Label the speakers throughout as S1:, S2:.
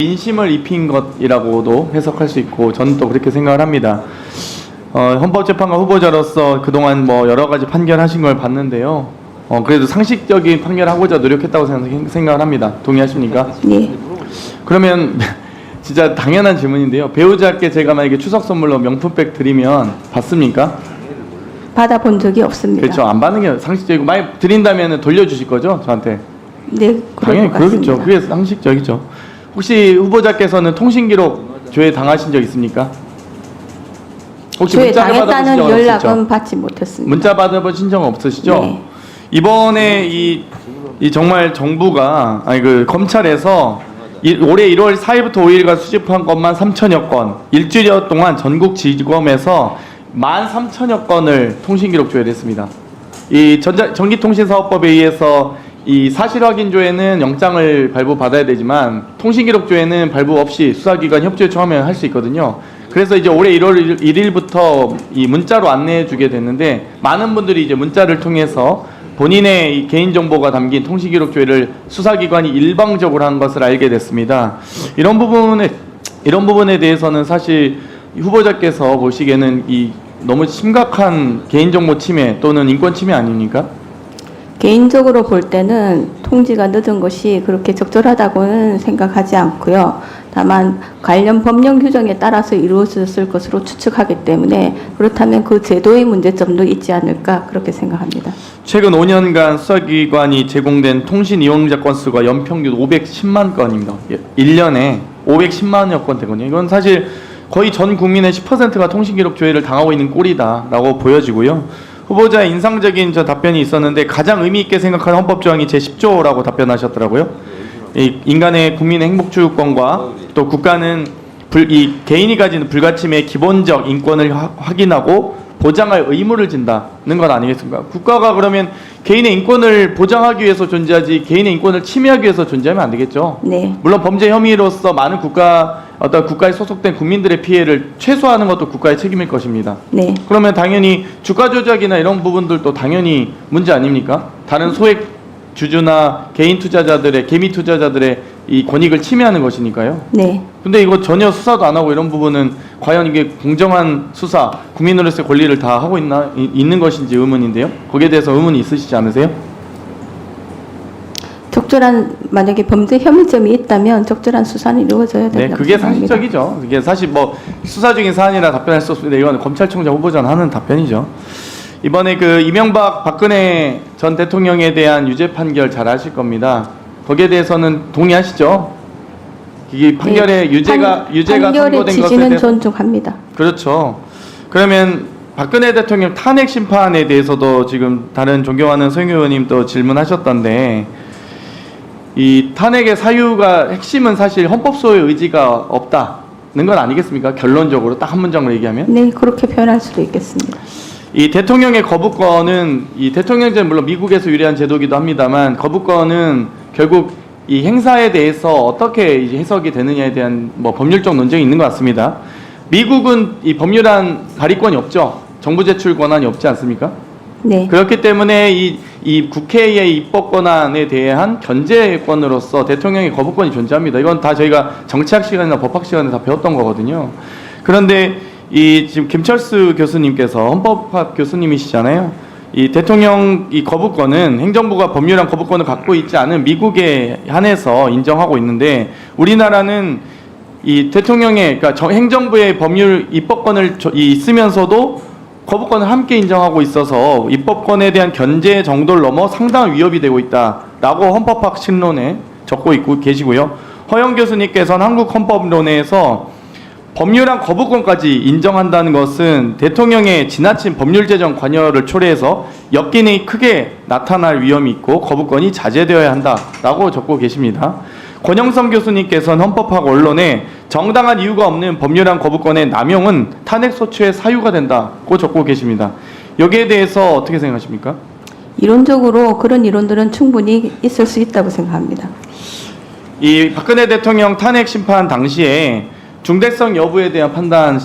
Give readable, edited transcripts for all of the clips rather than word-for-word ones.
S1: 민심을 입힌 것이라고도 해석할 수 있고 저는 또 그렇게 생각을 합니다. 헌법재판관 후보자로서 그동안 뭐 여러 가지 판결하신 걸 봤는데요. 그래도 상식적인 판결하고자 노력했다고 생각을 합니다. 동의하십니까?
S2: 네.
S1: 그러면 진짜 당연한 질문인데요. 배우자께 제가 만약에 추석 선물로 명품백 드리면 받습니까?
S2: 받아본 적이 없습니다.
S1: 그렇죠. 안 받는 게 상식적이고 만약 드린다면 돌려주실 거죠? 저한테?
S2: 네,
S1: 당연히 그러겠죠. 그게 상식적이죠. 혹시 후보자께서는 통신기록 조회 당하신 적 있습니까? 혹시
S2: 조회
S1: 문자를 받아보신
S2: 당했다는
S1: 적
S2: 연락은
S1: 없으시죠?
S2: 받지 못했습니다.
S1: 문자 받아보신 적 없으시죠?
S2: 네.
S1: 이번에 이 정말 정부가 검찰에서 올해 1월 4일부터 5일간 수집한 것만 3천여 건, 일주일 동안 전국 지검에서 13,000여 건을 통신기록 조회를 했습니다. 이 전기통신사업법에 의해서 이 사실확인조회는 영장을 발부받아야 되지만 통신기록조회는 발부 없이 수사기관 협조 요청하면 할 수 있거든요. 그래서 이제 올해 1월 1일부터 이 문자로 안내해 주게 됐는데 많은 분들이 이제 문자를 통해서 본인의 이 개인정보가 담긴 통신기록조회를 수사기관이 일방적으로 한 것을 알게 됐습니다. 이런 부분에 대해서는 사실 후보자께서 보시기에는 이 너무 심각한 개인정보 침해 또는 인권 침해 아닙니까?
S2: 개인적으로 볼 때는 통지가 늦은 것이 그렇게 적절하다고는 생각하지 않고요. 다만 관련 법령 규정에 따라서 이루어졌을 것으로 추측하기 때문에 그렇다면 그 제도의 문제점도 있지 않을까 그렇게 생각합니다.
S1: 최근 5년간 수사기관이 제공된 통신 이용자 건수가 연평균 510만 건입니다. 1년에 510만여 건 되거든요. 이건 사실 거의 전 국민의 10%가 통신기록 조회를 당하고 있는 꼴이다라고 보여지고요. 후보자의 인상적인 답변이 있었는데 가장 의미 있게 생각하는 헌법조항이 제10조라고 답변하셨더라고요. 이 인간의 국민의 행복추구권과 또 국가는 이 개인이 가지는 불가침의 기본적 인권을 확인하고 보장할 의무를 진다는 것 아니겠습니까? 국가가 그러면 개인의 인권을 보장하기 위해서 존재하지 개인의 인권을 침해하기 위해서 존재하면 안 되겠죠.
S2: 네.
S1: 물론 범죄 혐의로서 많은 어떤 국가에 소속된 국민들의 피해를 최소화하는 것도 국가의 책임일 것입니다.
S2: 네.
S1: 그러면 당연히 주가 조작이나 이런 부분들도 당연히 문제 아닙니까? 다른 소액 주주나 개인 투자자들의 개미 투자자들의 이 권익을 침해하는 것이니까요.
S2: 네.
S1: 근데 이거 전혀 수사도 안 하고 이런 부분은 과연 이게 공정한 수사, 국민으로서의 권리를 다 하고 있는 것인지 의문인데요. 거기에 대해서 의문이 있으시지 않으세요?
S2: 적절한 만약에 범죄 혐의점이 있다면 적절한 수사는 이루어져야 된다고
S1: 네, 그게
S2: 생각합니다.
S1: 상식적이죠. 이게 사실 뭐 수사 중인 사안이라 답변할 수 없습니다. 이건 검찰총장 후보자는 하는 답변이죠. 이번에 이명박 박근혜 전 대통령에 대한 유죄 판결 잘 아실 겁니다. 거기에 대해서는 동의하시죠? 이 판결의
S2: 네,
S1: 유죄가
S2: 판결의
S1: 선고된 것에
S2: 취지는
S1: 대해서
S2: 존중합니다.
S1: 그렇죠. 그러면 박근혜 대통령 탄핵 심판에 대해서도 지금 다른 존경하는 서영 의원님 또 질문하셨던데 이 탄핵의 사유가 핵심은 사실 헌법소의 의지가 없다는 건 아니겠습니까? 결론적으로 딱 한 문장으로 얘기하면.
S2: 네, 그렇게 표현할 수도 있겠습니다.
S1: 이 대통령의 거부권은 이 대통령제는 물론 미국에서 유래한 제도이기도 합니다만 거부권은 결국 이 행사에 대해서 어떻게 이제 해석이 되느냐에 대한 뭐 법률적 논쟁이 있는 것 같습니다. 미국은 이 법률안 발의권이 없죠. 정부 제출 권한이 없지 않습니까?
S2: 네.
S1: 그렇기 때문에 이 국회의 입법 권한에 대한 견제권으로서 대통령의 거부권이 존재합니다. 이건 다 저희가 정치학 시간이나 법학 시간에 다 배웠던 거거든요. 그런데 지금 김철수 교수님께서 헌법학 교수님이시잖아요. 이 대통령 이 거부권은 행정부가 법률안 거부권을 갖고 있지 않은 미국에 한해서 인정하고 있는데 우리나라는 이 대통령의 그러니까 행정부의 법률 입법권을 있으면서도 거부권을 함께 인정하고 있어서 입법권에 대한 견제 정도를 넘어 상당한 위협이 되고 있다라고 헌법학 신론에 적고 있고 계시고요. 허영 교수님께서는 한국헌법론에서 법률안 거부권까지 인정한다는 것은 대통령의 지나친 법률 제정 관여를 초래해서 역기능이 크게 나타날 위험이 있고 거부권이 자제되어야 한다라고 적고 계십니다. 권영선 교수님께서는 헌법학 원론에 정당한 이유가 없는 법률안 거부권의 남용은 탄핵 소추의 사유가 된다고 적고 계십니다. 여기에 대해서 어떻게 생각하십니까?
S2: 이론적으로 그런 이론들은 충분히 있을 수 있다고 생각합니다.
S1: 이 박근혜 대통령 탄핵 심판 당시에 중대성 여부에 대한 판단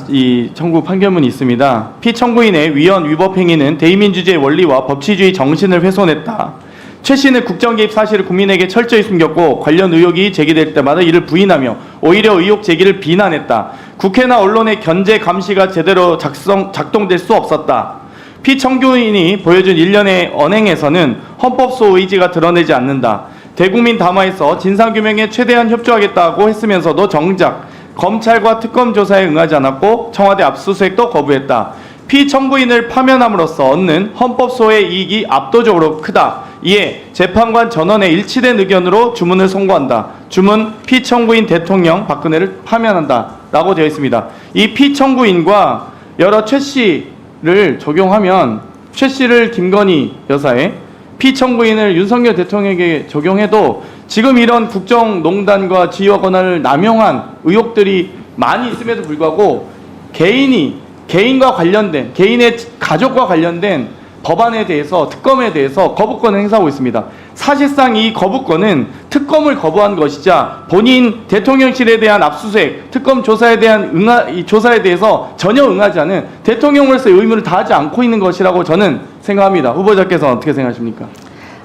S1: 청구 판결문이 있습니다. 피청구인의 위헌 위법 행위는 대의민주주의 원리와 법치주의 정신을 훼손했다. 최 씨는 국정 개입 사실을 국민에게 철저히 숨겼고 관련 의혹이 제기될 때마다 이를 부인하며 오히려 의혹 제기를 비난했다. 국회나 언론의 견제 감시가 제대로 작동될 수 없었다. 피청구인이 보여준 일련의 언행에서는 헌법소 의지가 드러내지 않는다. 대국민 담화에서 진상규명에 최대한 협조하겠다고 했으면서도 정작 검찰과 특검 조사에 응하지 않았고 청와대 압수수색도 거부했다. 피청구인을 파면함으로써 얻는 헌법소의 이익이 압도적으로 크다. 이에 재판관 전원의 일치된 의견으로 주문을 선고한다. 주문 피청구인 대통령 박근혜를 파면한다 라고 되어 있습니다. 이 피청구인과 여러 최 씨를 적용하면 최 씨를 김건희 여사의, 피청구인을 윤석열 대통령에게 적용해도 지금 이런 국정농단과 지휘와 권한을 남용한 의혹들이 많이 있음에도 불구하고 개인과 관련된, 개인의 가족과 관련된 법안에 대해서, 특검에 대해서 거부권을 행사하고 있습니다. 사실상 이 거부권은 특검을 거부한 것이자 본인 대통령실에 대한 압수수색, 특검 조사에 대한 이 조사에 대해서 전혀 응하지 않은 대통령으로서의 의무를 다하지 않고 있는 것이라고 저는 생각합니다. 후보자께서는 어떻게 생각하십니까?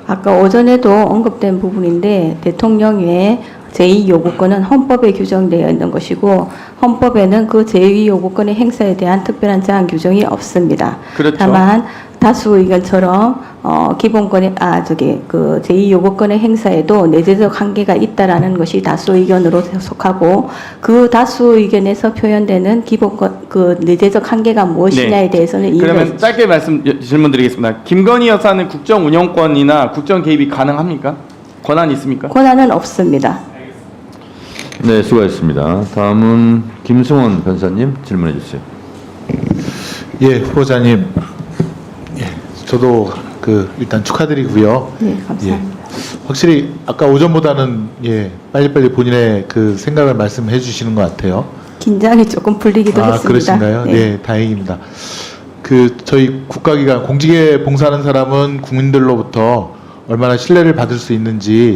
S2: 아까 오전에도 언급된 부분인데 대통령의 제2요구권은 헌법에 규정되어 있는 것이고 헌법에는 그 제2요구권의 행사에 대한 특별한 제한 규정이 없습니다.
S1: 그렇죠.
S2: 다만 다수 의견처럼 기본권의 그 제2요구권의 행사에도 내재적 한계가 있다라는 것이 다수 의견으로 속하고 그 다수 의견에서 표현되는 기본권 그 내재적 한계가 무엇이냐에 대해서는 이의가
S1: 그러면
S2: 있습니다.
S1: 짧게 질문드리겠습니다. 김건희 여사는 국정 운영권이나 국정 개입이 가능합니까? 권한이 있습니까?
S2: 권한은 없습니다.
S3: 네, 수고하셨습니다. 다음은 김승원 변사님 질문해 주세요.
S4: 예, 후보자님. 예, 저도 일단 축하드리고요.
S2: 네, 감사합니다.
S4: 예, 확실히 아까 오전보다는 빨리빨리 본인의 그 생각을 말씀해 주시는 것 같아요.
S2: 긴장이 조금 풀리기도 했습니다.
S4: 그러신가요? 네, 다행입니다. 저희 국가기관 공직에 봉사하는 사람은 국민들로부터 얼마나 신뢰를 받을 수 있는지